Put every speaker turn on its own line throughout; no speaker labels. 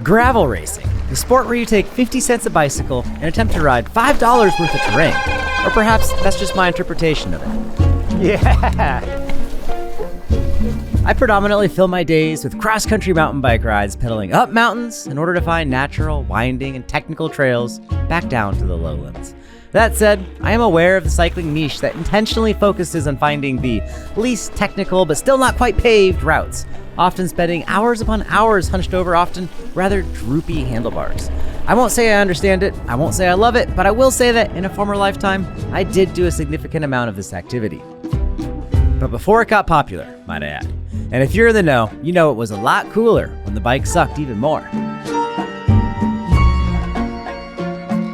Gravel racing, the sport where you take 50 cents a bicycle and attempt to ride $5 worth of terrain. Or perhaps that's just my interpretation of it. Yeah! I predominantly fill my days with cross-country mountain bike rides pedaling up mountains in order to find natural, winding, and technical trails back down to the lowlands. That said, I am aware of the cycling niche that intentionally focuses on finding the least technical but still not quite paved routes, often spending hours upon hours hunched over often rather droopy handlebars. I won't say I understand it, I won't say I love it, but I will say that in a former lifetime, I did do a significant amount of this activity. But before it got popular, might I add. And if you're in the know, you know it was a lot cooler when the bike sucked even more.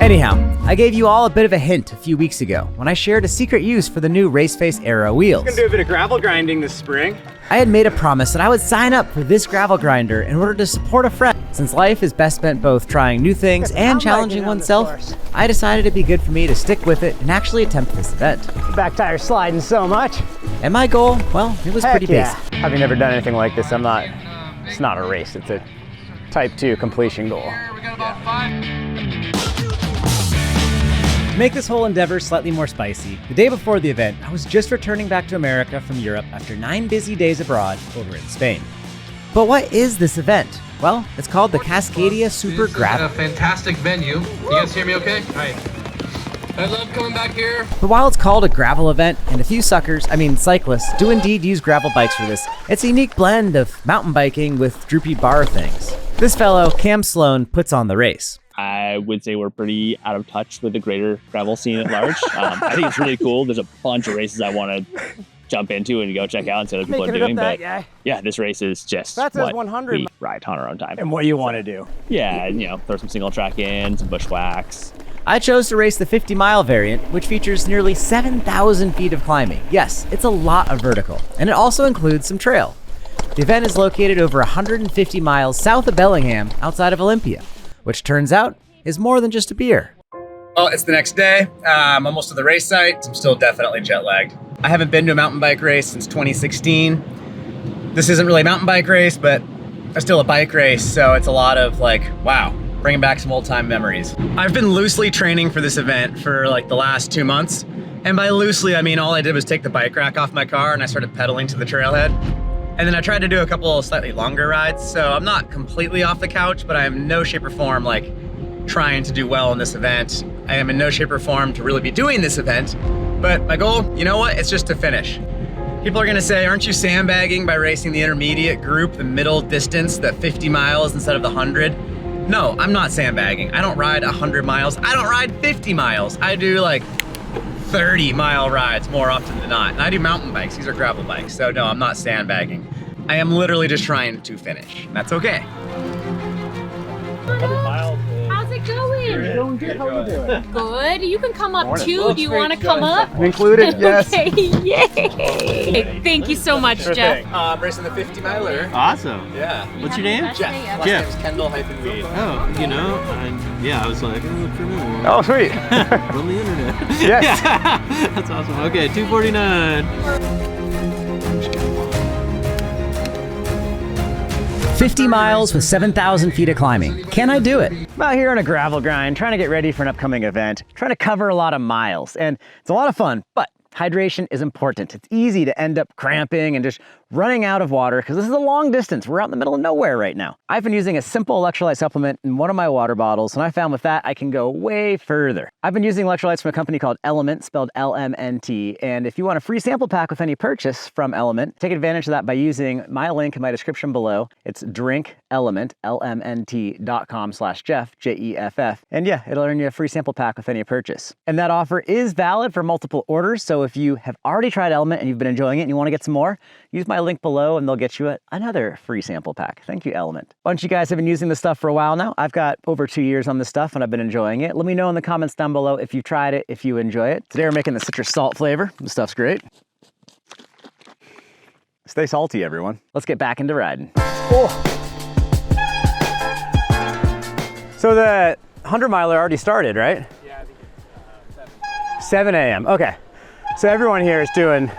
Anyhow, I gave you all a bit of a hint a few weeks ago when I shared a secret use for the new Raceface Aero wheels.
I'm gonna do a bit of gravel grinding this spring.
I had made a promise that I would sign up for this gravel grinder in order to support a friend. Since life is best spent both trying new things and challenging oneself, I decided it'd be good for me to stick with it and actually attempt this event.
Back tire sliding so much.
And my goal, well, it was pretty basic.
Having never done anything like this, it's not a race, it's a type 2 completion goal.
To make this whole endeavor slightly more spicy, the day before the event, I was just returning back to America from Europe after 9 busy days abroad over in Spain. But what is this event? Well, it's called the Cascadia Super Gravel.
A fantastic venue. You guys hear me okay? All right. I love coming back here.
But while it's called a gravel event, and a few cyclists, do indeed use gravel bikes for this, it's a unique blend of mountain biking with droopy bar things. This fellow, Cam Sloan, puts on the race.
I would say we're pretty out of touch with the greater gravel scene at large. I think it's really cool. There's a bunch of races I want to jump into and go check out and see what people are doing. But yeah, this race is just what 100 we ride on our own time.
And what you want to do.
Yeah, throw some single track in, some bushwhacks.
I chose to race the 50-mile variant, which features nearly 7,000 feet of climbing. Yes, it's a lot of vertical, and it also includes some trail. The event is located over 150 miles south of Bellingham, outside of Olympia, which turns out is more than just a beer.
Well, it's the next day. I'm almost to the race site. I'm still definitely jet lagged. I haven't been to a mountain bike race since 2016. This isn't really a mountain bike race, but it's still a bike race, so it's a lot of wow, bringing back some old time memories. I've been loosely training for this event for the last 2 months. And by loosely, I mean all I did was take the bike rack off my car and I started pedaling to the trailhead. And then I tried to do a couple of slightly longer rides, so I'm not completely off the couch, but I am in no shape or form trying to do well in this event. I am in no shape or form to really be doing this event, but my goal, you know what? It's just to finish. People are gonna say, aren't you sandbagging by racing the intermediate group, the middle distance, the 50 miles instead of the 100? No, I'm not sandbagging. I don't ride 100 miles. I don't ride 50 miles. I do 30-mile rides more often than not. And I do mountain bikes. These are gravel bikes. So no, I'm not sandbagging. I am literally just trying to finish. And that's okay.
How's it going?
Doing good. How are you doing?
Good. You can come up too. Do you want to come up?
Included, yes.
Okay, yay. Thank you so much, Jeff.
I'm racing the 50-miler.
Awesome.
Yeah.
What's your name?
Jeff. Last name's Kendall-Weed.
Oh, I was like, oh, familiar.
Oh, sweet.
On the internet.
Yes.
That's awesome. Okay, 249.
50 miles with 7,000 feet of climbing. Can I do it?
I'm out here on a gravel grind, trying to get ready for an upcoming event, trying to cover a lot of miles, and it's a lot of fun, but hydration is important. It's easy to end up cramping and just running out of water because this is a long distance. We're out in the middle of nowhere right now. I've been using a simple electrolyte supplement in one of my water bottles, and I found with that I can go way further. I've been using electrolytes from a company called LMNT, spelled LMNT, and if you want a free sample pack with any purchase from LMNT, take advantage of that by using my link in my description below. It's drinkelement, lmnt.com/Jeff, Jeff. And yeah, it'll earn you a free sample pack with any purchase. And that offer is valid for multiple orders, so if you have already tried LMNT and you've been enjoying it and you want to get some more, use my link below and they'll get you another free sample pack. Thank you, LMNT. A bunch of you guys have been using this stuff for a while now. I've got over 2 years on this stuff and I've been enjoying it. Let me know in the comments down below if you've tried it, if you enjoy it. Today we're making the citrus salt flavor. This stuff's great. Stay salty, everyone. Let's get back into riding. Oh. So the 100-miler already started, right?
Yeah, I think it's
7 a.m. Okay. So everyone here is doing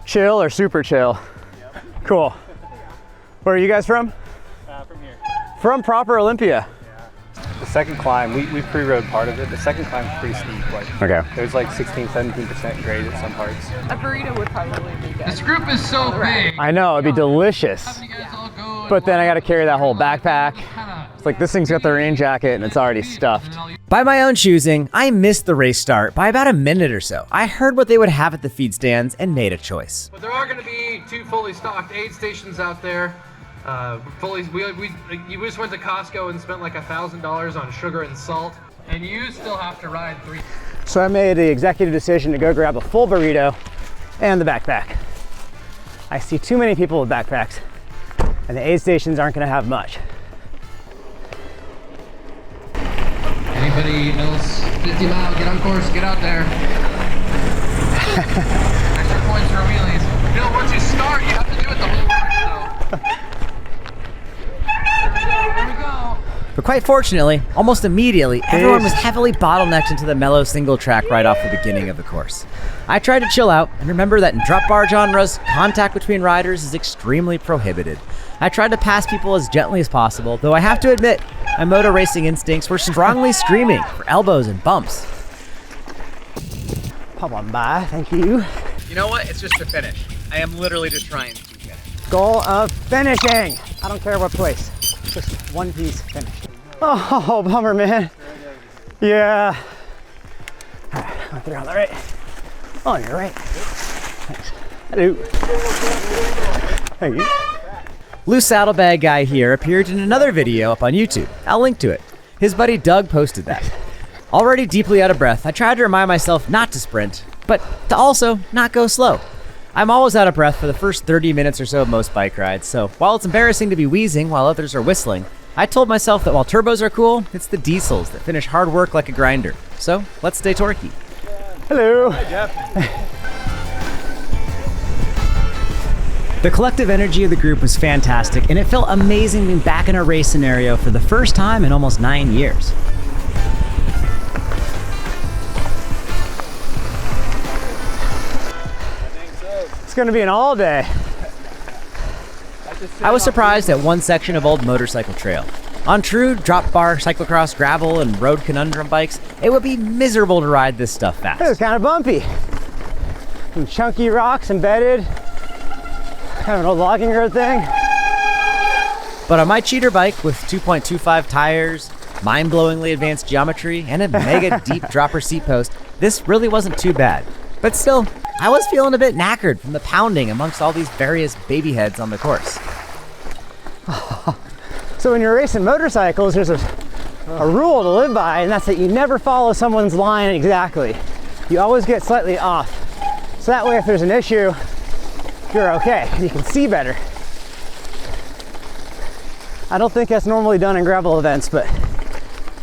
chill or super chill.
Yep.
Cool. Where are you guys from?
From here.
From proper Olympia.
The second climb, we pre-rode part of it. The second climb is pretty steep. Like,
Okay.
there's like 16-17% grade at some parts.
A burrito would probably be good.
This group is so big.
I know, it'd be delicious.
You guys all go
But then I gotta carry that whole backpack. It's like this thing's got the rain jacket and it's already stuffed.
By my own choosing, I missed the race start by about a minute or so. I heard what they would have at the feed stands and made a choice.
But there are going to be 2 fully stocked aid stations out there. We just went to Costco and spent like $1,000 on sugar and salt, and you still have to ride 3.
So I made the executive decision to go grab a full burrito and the backpack. I see too many people with backpacks, and the aid stations aren't gonna have much.
Anybody else 50 mile, get on course, get out there. Extra points for wheelies. You know, once you start, you have to do it the whole way, so. There we go.
But quite fortunately, almost immediately, everyone was heavily bottlenecked into the mellow single track right off the beginning of the course. I tried to chill out and remember that in drop bar genres, contact between riders is extremely prohibited. I tried to pass people as gently as possible, though I have to admit, my moto racing instincts were strongly screaming for elbows and bumps.
Pop on by, thank you.
You know what? It's just to finish. I am literally just trying to finish.
Goal of finishing. I don't care what place, just one piece finished. Oh, bummer, man. Yeah. All right, I'm through on the right. On your right. Thanks. Hello. Thank you.
Loose saddlebag guy here appeared in another video up on YouTube. I'll link to it. His buddy Doug posted that. Already deeply out of breath, I tried to remind myself not to sprint, but to also not go slow. I'm always out of breath for the first 30 minutes or so of most bike rides, so while it's embarrassing to be wheezing while others are whistling, I told myself that while turbos are cool, it's the diesels that finish hard work like a grinder. So let's stay torquey.
Hello.
Hi, Jeff.
The collective energy of the group was fantastic, and it felt amazing being back in a race scenario for the first time in almost 9 years.
It's gonna be an all day.
I was surprised at one section of old motorcycle trail. On true drop bar, cyclocross, gravel, and road conundrum bikes, it would be miserable to ride this stuff fast.
It was kind of bumpy. Some chunky rocks embedded. Kind of an old logging road thing.
But on my cheater bike with 2.25 tires, mind-blowingly advanced geometry, and a mega deep dropper seat post, this really wasn't too bad. But still, I was feeling a bit knackered from the pounding amongst all these various baby heads on the course.
So when you're racing motorcycles, there's a rule to live by, and that's that you never follow someone's line exactly. You always get slightly off. So that way if there's an issue, you're okay, you can see better. I don't think that's normally done in gravel events, but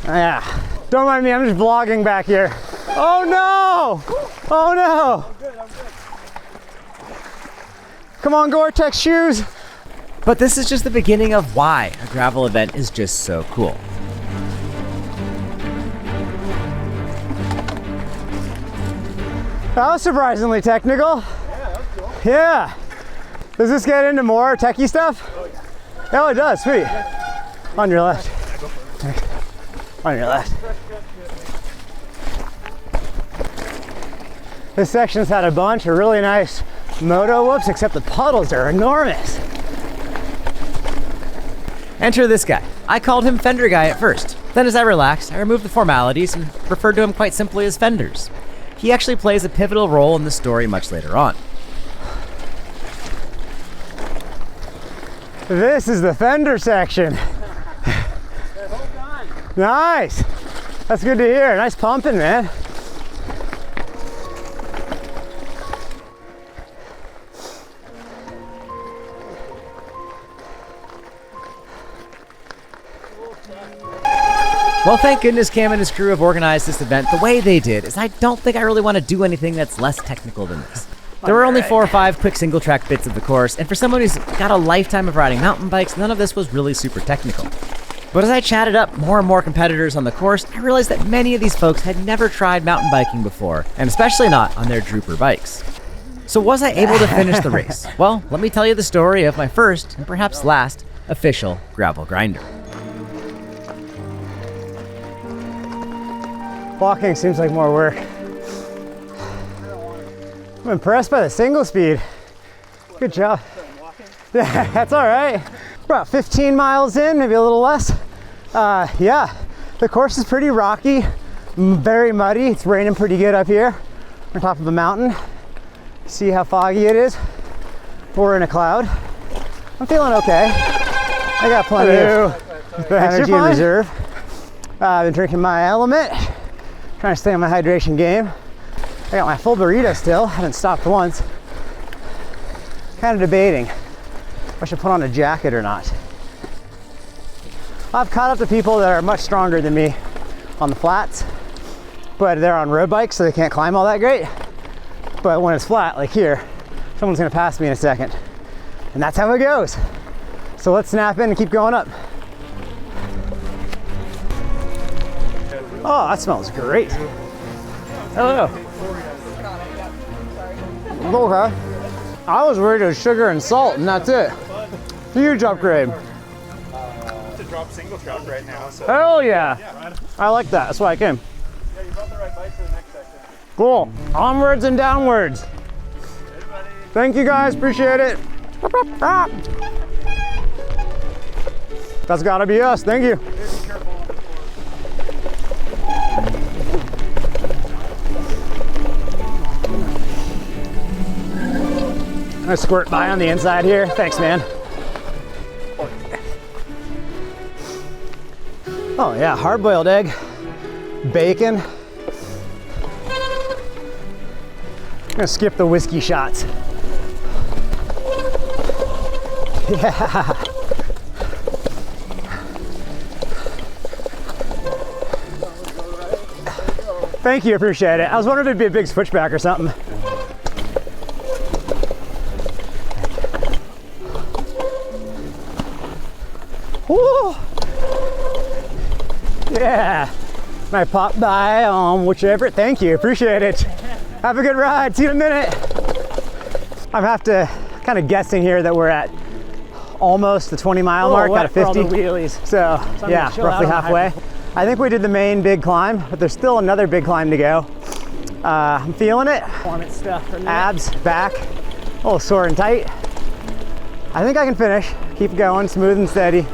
yeah. Don't mind me, I'm just vlogging back here. Oh no! Oh no! Come on, Gore-Tex shoes!
But this is just the beginning of why a gravel event is just so cool.
That was surprisingly technical.
Yeah, that was cool.
Yeah. Does this get into more techie stuff?
Oh, yeah.
Oh, it does, sweet. On your left. On your left. This section's had a bunch of really nice moto whoops, except the puddles are enormous.
Enter this guy. I called him Fender Guy at first. Then as I relaxed, I removed the formalities and referred to him quite simply as Fenders. He actually plays a pivotal role in the story much later on.
This is the fender section. Nice. That's good to hear. Nice pumping, man.
Well, thank goodness Cam and his crew have organized this event the way they did, as I don't think I really want to do anything that's less technical than this. There were only 4 or 5 quick single track bits of the course, and for someone who's got a lifetime of riding mountain bikes, none of this was really super technical. But as I chatted up more and more competitors on the course, I realized that many of these folks had never tried mountain biking before, and especially not on their drooper bikes. So was I able to finish the race? Well, let me tell you the story of my first, and perhaps last, official gravel grinder.
Walking seems like more work. I'm impressed by the single speed. Good job. Yeah, that's all right. We're about 15 miles in, maybe a little less. Yeah, the course is pretty rocky, very muddy. It's raining pretty good up here on top of a mountain. See how foggy it is? We're in a cloud. I'm feeling okay. I got plenty of energy in reserve. I've been drinking my LMNT, trying to stay on my hydration game. I got my full burrito still, haven't stopped once. Kind of debating if I should put on a jacket or not. I've caught up to people that are much stronger than me on the flats, but they're on road bikes, so they can't climb all that great. But when it's flat, like here, someone's gonna pass me in a second. And that's how it goes. So let's snap in and keep going up. Oh, that smells great. Hello. Okay. I was worried it was sugar and salt, and that's it. Huge upgrade.
It's a drop single truck right now. So.
Hell yeah. I like that. That's why I came.
Yeah, you brought the right bike for the next section.
Cool. Onwards and downwards. Thank you guys. Appreciate it. That's gotta be us. Thank you. I'm gonna squirt by on the inside here. Thanks, man. Oh yeah, hard-boiled egg, bacon. I'm gonna skip the whiskey shots. Yeah. Thank you, appreciate it. I was wondering if it'd be a big switchback or something. Woo! Yeah. I pop by on whichever. Thank you, appreciate it. Have a good ride. See you in a minute. I have to kind of guessing here that we're at almost the 20-mile mark out of 50.
For all the wheelies.
So yeah, roughly halfway. I think we did the main big climb, but there's still another big climb to go. I'm feeling it.
Performance stuff for me.
Abs, back, a little sore and tight. I think I can finish. Keep going, smooth and steady.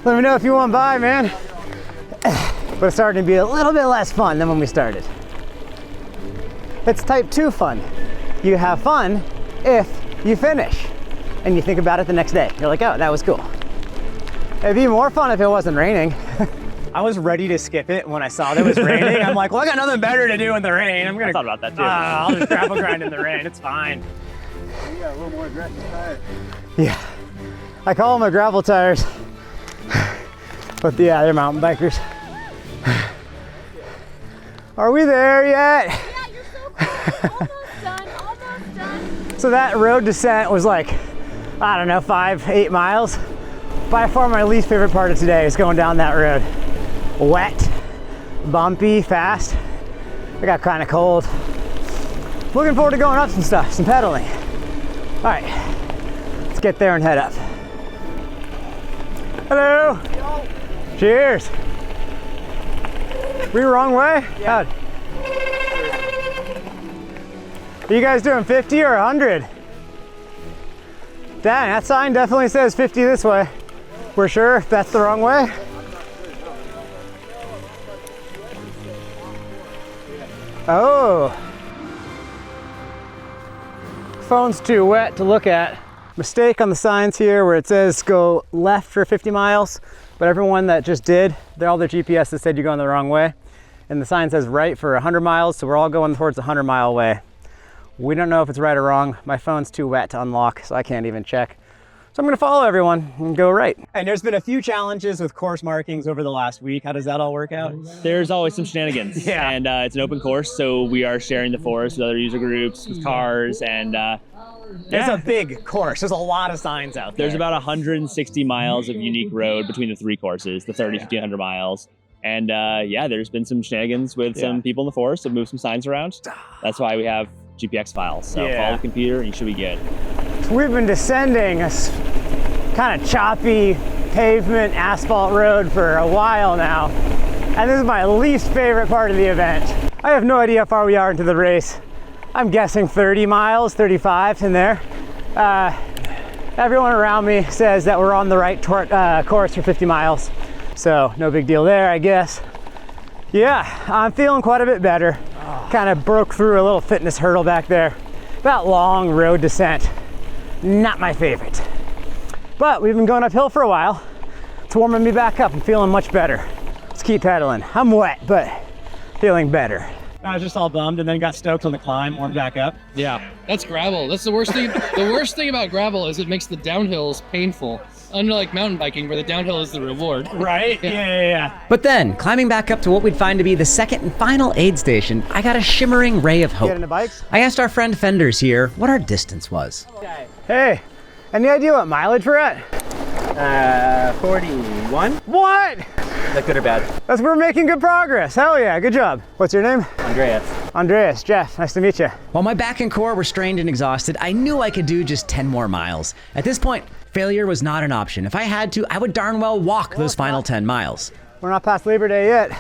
Let me know if you want by, man. But it's starting to be a little bit less fun than when we started. It's type 2 fun. You have fun if you finish and you think about it the next day. You're like, oh, that was cool. It'd be more fun if it wasn't raining. I was ready to skip it when I saw that it was raining. I'm like, well, I got nothing better to do in the rain. I'm gonna.
I thought about that too.
I'll just gravel grind in the rain. It's fine.
You got a little more aggressive tires.
Yeah, I call them my gravel tires, but yeah, they're mountain bikers. Are we there yet?
Yeah, you're so close. Almost done, almost done.
So that road descent was like, I don't know, 5-8 miles. By far my least favorite part of today is going down that road. Wet, bumpy, fast. I got kind of cold. Looking forward to going up some stuff, some pedaling. All right, let's get there and head up. Hello. Cheers. We wrong way? Yeah. Are you guys doing 50 or 100? Dang, that sign definitely says 50 this way. We're sure if that's the wrong way? Oh. Phone's too wet to look at. Mistake on the signs here where it says go left for 50 miles, but everyone that just did, all their GPSs said you're going the wrong way. And the sign says right for 100 miles, so we're all going towards the 100-mile way. We don't know if it's right or wrong. My phone's too wet to unlock, so I can't even check. So I'm gonna follow everyone and go right. And there's been a few challenges with course markings over the last week. How does that all work out?
There's always some shenanigans.
Yeah.
And it's an open course, so we are sharing the forest with other user groups, with cars, and
It's a big course. There's a lot of signs out there.
there's about 160 miles of unique road between the three courses, the 30, 50, 100 miles. And yeah, there's been some shenanigans with some people in the forest that move some signs around. That's why we have GPX files. So follow the computer and you should be good.
We've been descending a kind of choppy pavement asphalt road for a while now. And this is my least favorite part of the event. I have no idea how far we are into the race. I'm guessing 30 miles, 35 in there. Everyone around me says that we're on the right course for 50 miles. So no big deal there, I guess. Yeah, I'm feeling quite a bit better. Kind of broke through a little fitness hurdle back there. That long road descent, not my favorite. But we've been going uphill for a while. It's warming me back up. I'm feeling much better. Let's keep pedaling. I'm wet, but feeling better. I was just all bummed and then got stoked on the climb, warmed back up.
Yeah, that's gravel. That's the worst thing. The worst thing about gravel is it makes the downhills painful. Unlike mountain biking, where the downhill is the reward.
Right? Yeah.
But then, climbing back up to what we'd find to be the second and final aid station, I got a shimmering ray of hope.
Get into bikes?
I asked our friend Fenders here what our distance was.
Hey, any idea what mileage we're at?
41.
What?
Is that good or bad?
We're making good progress. Hell yeah, good job. What's your name? Andreas, Jeff, nice to meet you.
While my back and core were strained and exhausted, I knew I could do just 10 more miles. At this point, failure was not an option. If I had to, I would darn well walk those final 10 miles.
We're not past Labor Day yet.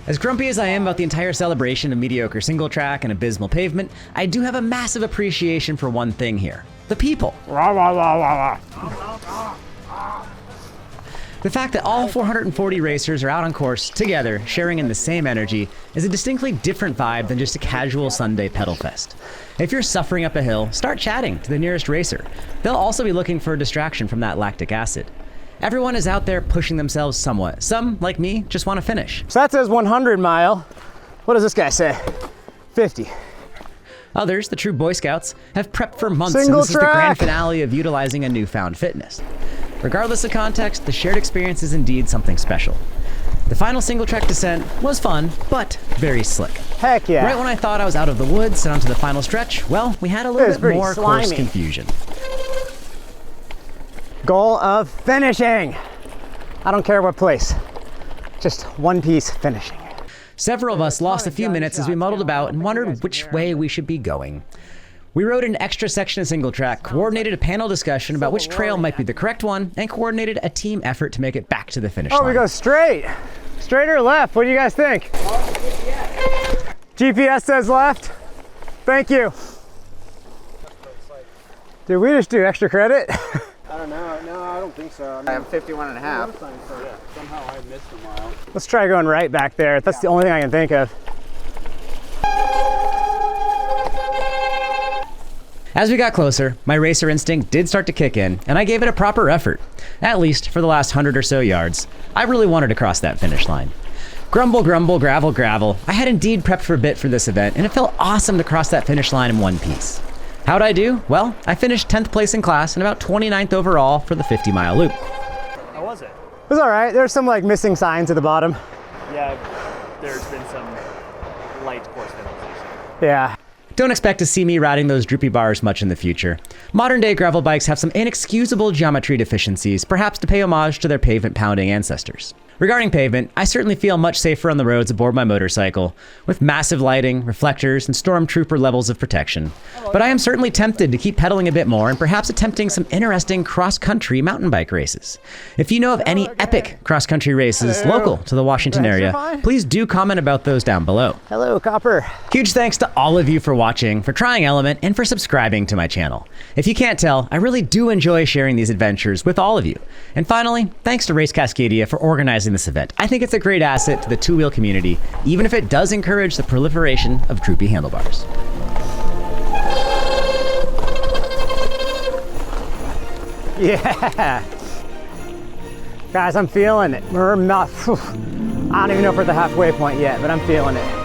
As grumpy as I am about the entire celebration of mediocre single track and abysmal pavement, I do have a massive appreciation for one thing here: the people. The fact that all 440 racers are out on course together, sharing in the same energy, is a distinctly different vibe than just a casual Sunday pedal fest. If you're suffering up a hill, start chatting to the nearest racer. They'll also be looking for a distraction from that lactic acid. Everyone is out there pushing themselves somewhat. Some, like me, just want to finish.
So that says 100 mile. What does this guy say? 50.
Others, the true Boy Scouts, have prepped for months,
Single
and this is the grand
track.
finale of utilizing a newfound fitness. Regardless of context, the shared experience is indeed something special. The final single track descent was fun, but very slick.
Heck yeah.
Right when I thought I was out of the woods and onto the final stretch, well, we had a little bit more course confusion.
Goal of finishing. I don't care what place. Just one piece finishing.
Several of us lost a few minutes as we muddled about and wondered which way we should be going. We rode an extra section of single track, coordinated a panel discussion about which trail might be the correct one, and coordinated a team effort to make it back to the finish line.
Oh, we go straight. Straight or left? What do you guys think? GPS says left. Thank you. Did we just do extra credit?
I don't know. No, I don't think so. I have 51 and a half. So yeah, somehow I missed a mile.
Let's try going right back there. That's the only thing I can think of.
As we got closer, my racer instinct did start to kick in, and I gave it a proper effort. At least for the last 100 or so yards. I really wanted to cross that finish line. Grumble, grumble, gravel, gravel. I had indeed prepped for a bit for this event, and it felt awesome to cross that finish line in one piece. How'd I do? Well, I finished 10th place in class and about 29th overall for the 50-mile loop.
How was it?
It was all right. There's some like missing signs at the bottom.
Yeah, there's been some light course penalties.
Yeah.
Don't expect to see me riding those droopy bars much in the future. Modern day gravel bikes have some inexcusable geometry deficiencies, perhaps to pay homage to their pavement pounding ancestors. Regarding pavement, I certainly feel much safer on the roads aboard my motorcycle, with massive lighting, reflectors, and stormtrooper levels of protection. But I am certainly tempted to keep pedaling a bit more and perhaps attempting some interesting cross-country mountain bike races. If you know of any epic cross-country races local to the Washington area, please do comment about those down below.
Hello, Copper.
Huge thanks to all of you for watching, for trying LMNT, and for subscribing to my channel. If you can't tell, I really do enjoy sharing these adventures with all of you. And finally, thanks to Race Cascadia for organizing this event. I think it's a great asset to the two-wheel community, even if it does encourage the proliferation of droopy handlebars.
Yeah. Guys, I'm feeling it. We're not, I don't even know if we're at the halfway point yet, but I'm feeling it.